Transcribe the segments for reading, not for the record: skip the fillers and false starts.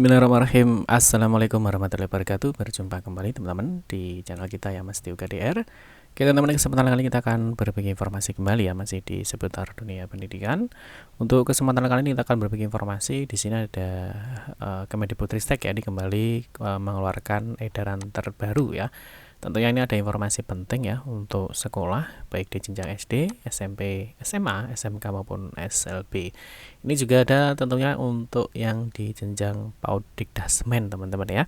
Bismillahirrahmanirrahim. Assalamualaikum warahmatullahi wabarakatuh. Berjumpa kembali teman-teman di channel kita ya, Mas Tio KDR. Oke teman-teman, kesempatan kali ini kita akan berbagi informasi kembali ya, masih di seputar dunia pendidikan. Untuk kesempatan kali ini kita akan berbagi informasi. Di sini ada Kemendikbudristek ya, ini kembali mengeluarkan edaran terbaru ya. Tentunya ini ada informasi penting ya untuk sekolah, baik di jenjang SD, SMP, SMA, SMK maupun SLB. Ini juga ada tentunya untuk yang di jenjang PAUD Dikdasmen teman-teman ya.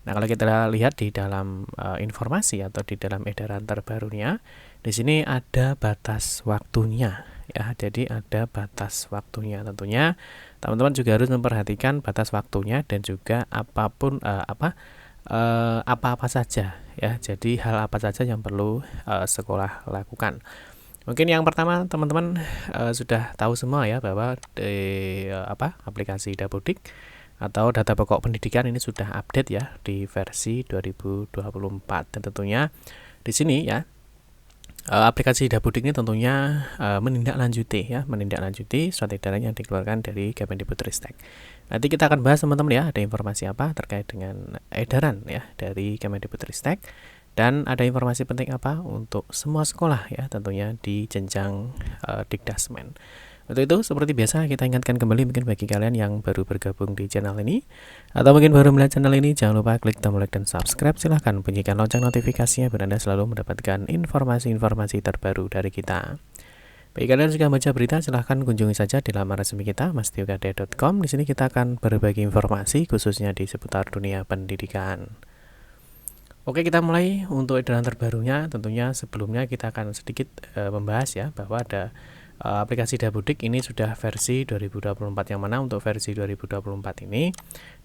Nah, kalau kita lihat di dalam informasi atau di dalam edaran terbarunya, di sini ada batas waktunya ya. Jadi ada batas waktunya. Tentunya teman-teman juga harus memperhatikan batas waktunya dan juga apapun apa-apa saja ya. Jadi hal apa saja yang perlu sekolah lakukan. Mungkin yang pertama teman-teman sudah tahu semua ya bahwa aplikasi Dapodik atau data pokok pendidikan ini sudah update ya di versi 2024, dan tentunya di sini ya aplikasi Dapodik ini tentunya menindaklanjuti surat edaran yang dikeluarkan dari Kemendikbudristek. Nanti kita akan bahas teman-teman ya, ada informasi apa terkait dengan edaran ya dari Kemendikbudristek, dan ada informasi penting apa untuk semua sekolah ya, tentunya di jenjang Dikdasmen. Untuk itu seperti biasa kita ingatkan kembali, mungkin bagi kalian yang baru bergabung di channel ini atau mungkin baru melihat channel ini, jangan lupa klik tombol like dan subscribe. Silahkan bunyikan lonceng notifikasinya biar Anda selalu mendapatkan informasi-informasi terbaru dari kita. Bagi kalian yang suka baca berita, silahkan kunjungi saja di laman resmi kita, mastiokade.com. Di sini kita akan berbagi informasi khususnya di seputar dunia pendidikan. Oke, kita mulai untuk edaran terbarunya. Tentunya sebelumnya kita akan sedikit membahas ya bahwa ada aplikasi Dapodik ini sudah versi 2024, yang mana untuk versi 2024 ini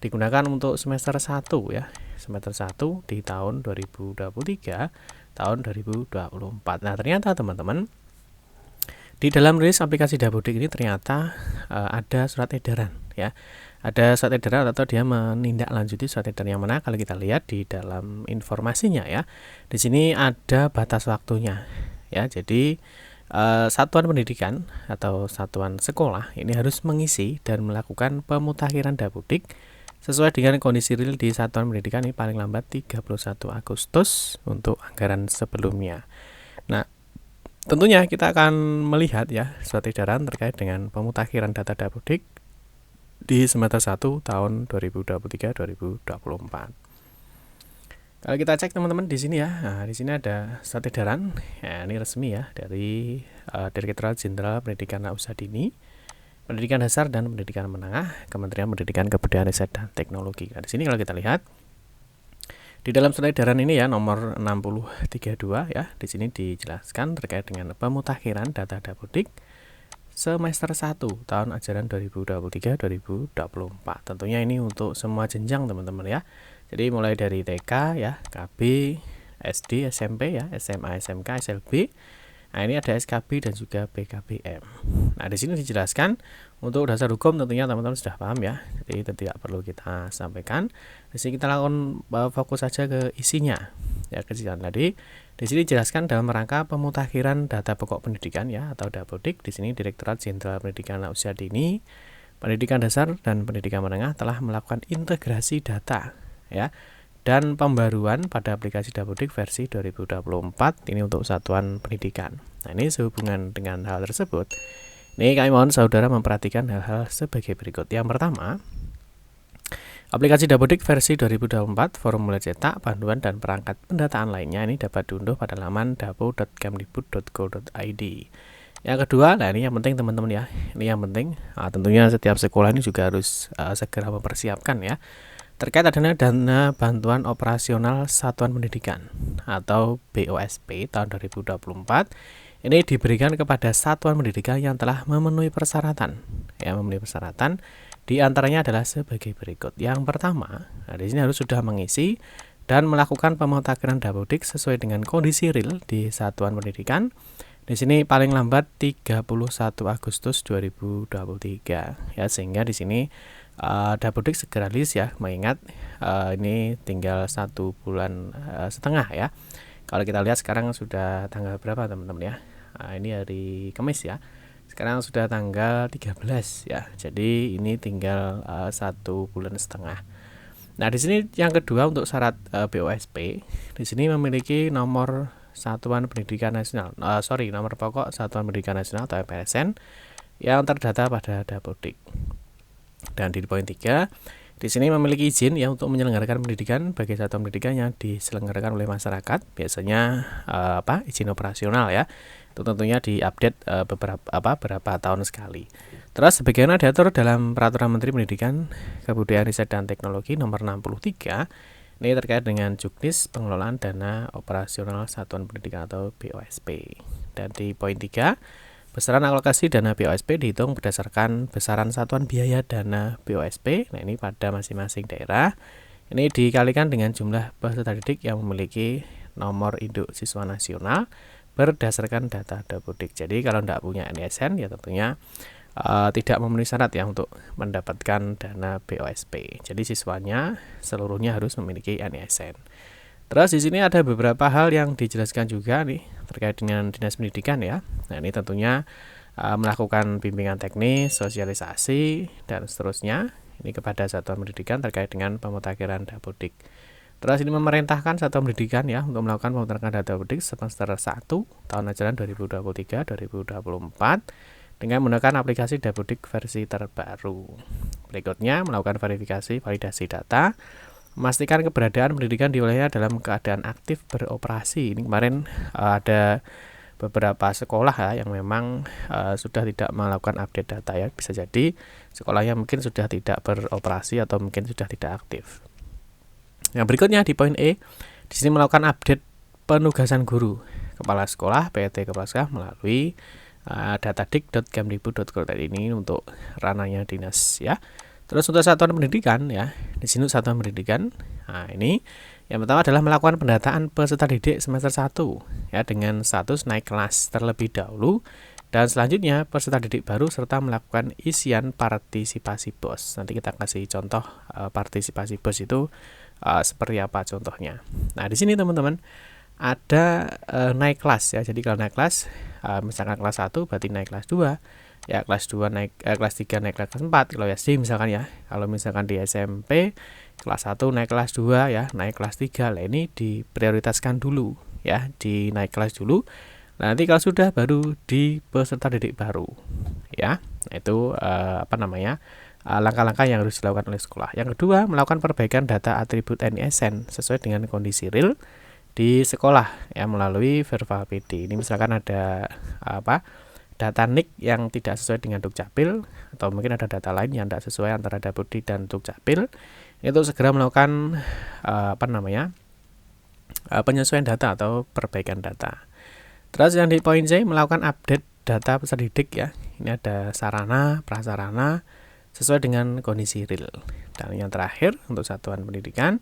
digunakan untuk semester 1 ya. Semester 1 di tahun 2023, tahun 2024. Nah, ternyata teman-teman di dalam rilis aplikasi Dapodik ini ternyata ada surat edaran ya. Ada surat edaran atau dia menindaklanjuti surat edaran, yang mana kalau kita lihat di dalam informasinya ya, di sini ada batas waktunya ya. Jadi satuan pendidikan atau satuan sekolah ini harus mengisi dan melakukan pemutakhiran Dapodik sesuai dengan kondisi real di satuan pendidikan ini paling lambat 31 Agustus untuk anggaran sebelumnya. Nah, tentunya kita akan melihat ya surat edaran terkait dengan pemutakhiran data Dapodik di semester 1 tahun 2023-2024. Kalau kita cek teman-teman di sini ya, nah, di sini ada surat edaran, ya, ini resmi ya dari Direktorat Jenderal Pendidikan Anak Usaha Dini, Pendidikan Dasar dan Pendidikan Menengah, Kementerian Pendidikan Kebudayaan Riset dan Teknologi. Nah, di sini kalau kita lihat di dalam surat edaran ini ya nomor 6032 ya, di sini dijelaskan terkait dengan pemutakhiran data Dapodik semester 1 tahun ajaran 2023-2024. Tentunya ini untuk semua jenjang teman-teman ya. Jadi mulai dari TK ya, KB, SD, SMP ya, SMA, SMK, SLB. Nah, ini ada SKB dan juga PKBM. Nah, di sini dijelaskan untuk dasar hukum, tentunya teman-teman sudah paham ya. Jadi itu tidak perlu kita sampaikan. Di sini kita lakukan fokus saja ke isinya. Ya, ke isinya tadi. Di sini dijelaskan dalam rangka pemutakhiran data pokok pendidikan ya atau Dapodik. Di sini Direktorat Jenderal Pendidikan Anak Usaha Dini, Pendidikan Dasar dan Pendidikan Menengah telah melakukan integrasi data ya dan pembaruan pada aplikasi Dapodik versi 2024 ini untuk satuan pendidikan. Nah, ini sehubungan dengan hal tersebut, ini kami mohon saudara memperhatikan hal-hal sebagai berikut. Yang pertama, aplikasi Dapodik versi 2024, formulir cetak, panduan dan perangkat pendataan lainnya ini dapat diunduh pada laman dapo.kemdikbud.go.id. Yang kedua, nah ini yang penting teman-teman ya, ini yang penting. Nah, tentunya setiap sekolah ini juga harus segera mempersiapkan ya terkait adanya dana bantuan operasional satuan pendidikan atau BOSP tahun 2024. Ini diberikan kepada satuan pendidikan yang telah memenuhi persyaratan. Ya, memenuhi persyaratan di antaranya adalah sebagai berikut. Yang pertama, nah di sini harus sudah mengisi dan melakukan pemutakhiran Dapodik sesuai dengan kondisi real di satuan pendidikan. Di sini paling lambat 31 Agustus 2023 ya, sehingga di sini Dapodik segera rilis ya, mengingat ini tinggal 1 bulan setengah ya. Kalau kita lihat sekarang sudah tanggal berapa teman-teman ya, ini hari Kamis ya, sekarang sudah tanggal 13 ya, jadi ini tinggal 1 bulan setengah. Nah, di sini yang kedua untuk syarat BOSP, di sini memiliki nomor Satuan Pendidikan Nasional, nomor pokok Satuan Pendidikan Nasional atau MPSN yang terdata pada Dapodik. Dan di poin 3, di sini memiliki izin ya untuk menyelenggarakan pendidikan bagi satuan pendidikan yang diselenggarakan oleh masyarakat, biasanya izin operasional ya. Itu tentunya diupdate beberapa tahun sekali. Terus sebagaimana diatur dalam Peraturan Menteri Pendidikan, Kebudayaan, Riset dan Teknologi nomor 63, ini terkait dengan juknis pengelolaan dana operasional satuan pendidikan atau BOSP. Dan di poin 3, besaran alokasi dana BOSP dihitung berdasarkan besaran satuan biaya dana BOSP. Nah, ini pada masing-masing daerah. Ini dikalikan dengan jumlah peserta didik yang memiliki nomor induk siswa nasional berdasarkan data Dapodik. Jadi kalau tidak punya NISN ya tentunya tidak memenuhi syarat ya untuk mendapatkan dana BOSP. Jadi siswanya seluruhnya harus memiliki NISN. Terus di sini ada beberapa hal yang dijelaskan juga nih terkait dengan Dinas Pendidikan ya. Nah, ini tentunya melakukan bimbingan teknis, sosialisasi dan seterusnya ini kepada satuan pendidikan terkait dengan pemutakhiran Dapodik. Terus ini memerintahkan satuan pendidikan ya untuk melakukan pemutakhiran data Dapodik semester 1 tahun ajaran 2023-2024 dengan menggunakan aplikasi Dapodik versi terbaru. Berikutnya melakukan verifikasi validasi data, memastikan keberadaan pendidikan di wilayah dalam keadaan aktif beroperasi. Ini kemarin ada beberapa sekolah ya yang memang sudah tidak melakukan update data ya. Bisa jadi sekolahnya mungkin sudah tidak beroperasi atau mungkin sudah tidak aktif. Yang berikutnya di poin E, di sini melakukan update penugasan guru kepala sekolah PT kepala sekolah melalui datadik.kemdikbud.go.id ini untuk ranahnya dinas ya. Terus untuk satuan pendidikan ya, di sini satuan pendidikan. Nah, ini yang pertama adalah melakukan pendataan peserta didik semester 1 ya dengan status naik kelas terlebih dahulu, dan selanjutnya peserta didik baru serta melakukan isian partisipasi BOS. Nanti kita kasih contoh partisipasi BOS itu seperti apa contohnya. Nah, di sini teman-teman ada naik kelas ya. Jadi kalau naik kelas misalkan kelas 1 berarti naik kelas 2. Ya, kelas 2 naik kelas 3 naik kelas 4 kalau SD misalkan ya. Kalau misalkan di SMP kelas 1 naik kelas 2 ya, naik kelas 3. Nah, ini diprioritaskan dulu ya, di naik kelas dulu. Nanti kalau sudah baru di peserta didik baru ya. Nah, itu langkah-langkah yang harus dilakukan oleh sekolah. Yang kedua, melakukan perbaikan data atribut NISN sesuai dengan kondisi real di sekolah ya melalui Verbal PD. Ini misalkan ada data NIK yang tidak sesuai dengan Dukcapil atau mungkin ada data lain yang tidak sesuai antara Dapodik dan Dukcapil, itu segera melakukan penyesuaian data atau perbaikan data. Terus yang di poin C, melakukan update data peserta didik ya. Ini ada sarana, prasarana sesuai dengan kondisi real. Dan yang terakhir untuk satuan pendidikan,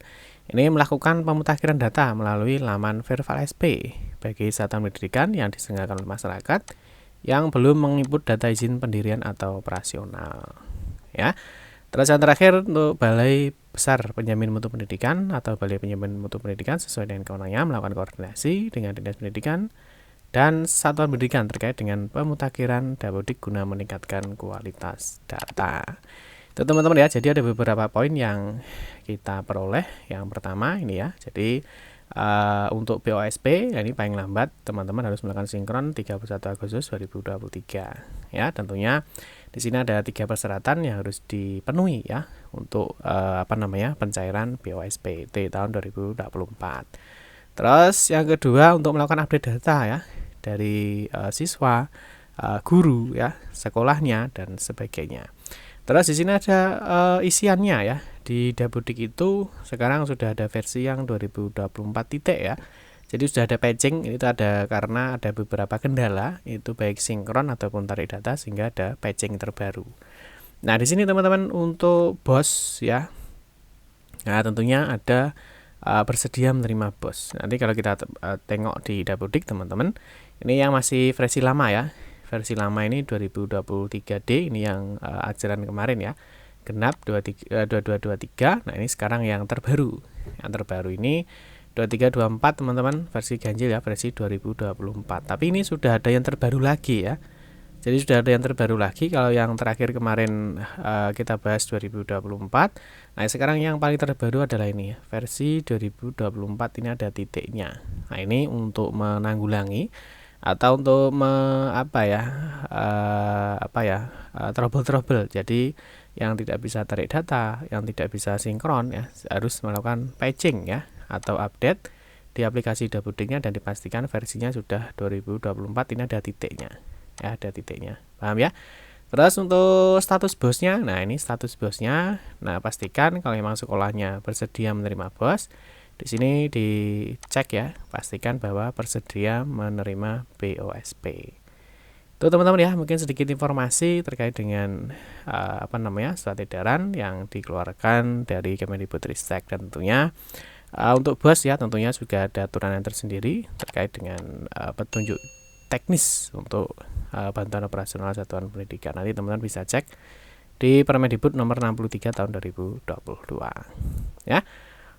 ini melakukan pemutakhiran data melalui laman Verbal SP bagi satuan pendidikan yang diselenggarakan oleh masyarakat yang belum menginput data izin pendirian atau operasional. Ya. Terus yang terakhir untuk Balai Besar Penjamin Mutu Pendidikan atau Balai Penjamin Mutu Pendidikan sesuai dengan kewenangannya melakukan koordinasi dengan Dinas Pendidikan dan satuan pendidikan terkait dengan pemutakhiran Dapodik guna meningkatkan kualitas data. Itu teman-teman ya, jadi ada beberapa poin yang kita peroleh. Yang pertama ini ya, jadi untuk BOSP ini paling lambat teman-teman harus melakukan sinkron 31 Agustus 2023 ya. Tentunya di sini ada 3 persyaratan yang harus dipenuhi ya untuk pencairan BOSP di tahun 2024. Terus yang kedua untuk melakukan update data ya dari siswa, guru ya, sekolahnya dan sebagainya. Terus di sini ada isiannya ya. Di Dapodik itu sekarang sudah ada versi yang 2024 titik ya. Jadi sudah ada patching, itu ada karena ada beberapa kendala itu baik sinkron ataupun tarik data sehingga ada patching terbaru. Nah, di sini teman-teman untuk BOS ya. Nah, tentunya ada bersedia menerima BOS. Nanti kalau kita tengok di Dapodik teman-teman, ini yang masih versi lama ya. Versi lama ini 2023D, ini yang ajaran kemarin ya. Genap 2223. Nah, ini sekarang yang terbaru. Yang terbaru ini 2324 teman-teman, versi ganjil ya, versi 2024. Tapi ini sudah ada yang terbaru lagi ya. Jadi sudah ada yang terbaru lagi. Kalau yang terakhir kemarin kita bahas 2024. Nah, sekarang yang paling terbaru adalah ini ya, versi 2024 ini ada titiknya. Nah, ini untuk menanggulangi atau untuk trouble-trouble. Jadi yang tidak bisa tarik data, yang tidak bisa sinkron ya, harus melakukan patching ya atau update di aplikasi Dabudingnya dan dipastikan versinya sudah 2024 ini ada titiknya. Ya, ada titiknya. Paham ya? Terus untuk status bosnya, nah ini status bosnya. Nah, pastikan kalau memang sekolahnya bersedia menerima bos. Di sini dicek ya, pastikan bahwa bersedia menerima BOSP. Itu teman-teman ya, mungkin sedikit informasi terkait dengan surat edaran yang dikeluarkan dari Kemendikbudristek, dan tentunya untuk bos ya tentunya juga ada aturan yang tersendiri terkait dengan petunjuk teknis untuk bantuan operasional satuan pendidikan. Nanti teman-teman bisa cek di Permendikbud nomor 63 tahun 2022 ya.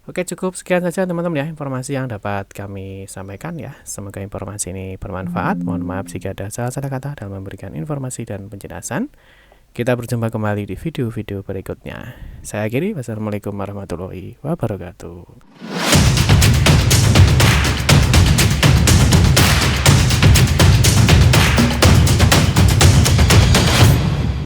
Oke, cukup sekian saja teman-teman ya informasi yang dapat kami sampaikan ya. Semoga informasi ini bermanfaat. Mohon maaf jika ada salah-salah kata dalam memberikan informasi dan penjelasan. Kita berjumpa kembali di video-video berikutnya. Saya akhiri, wassalamualaikum warahmatullahi wabarakatuh.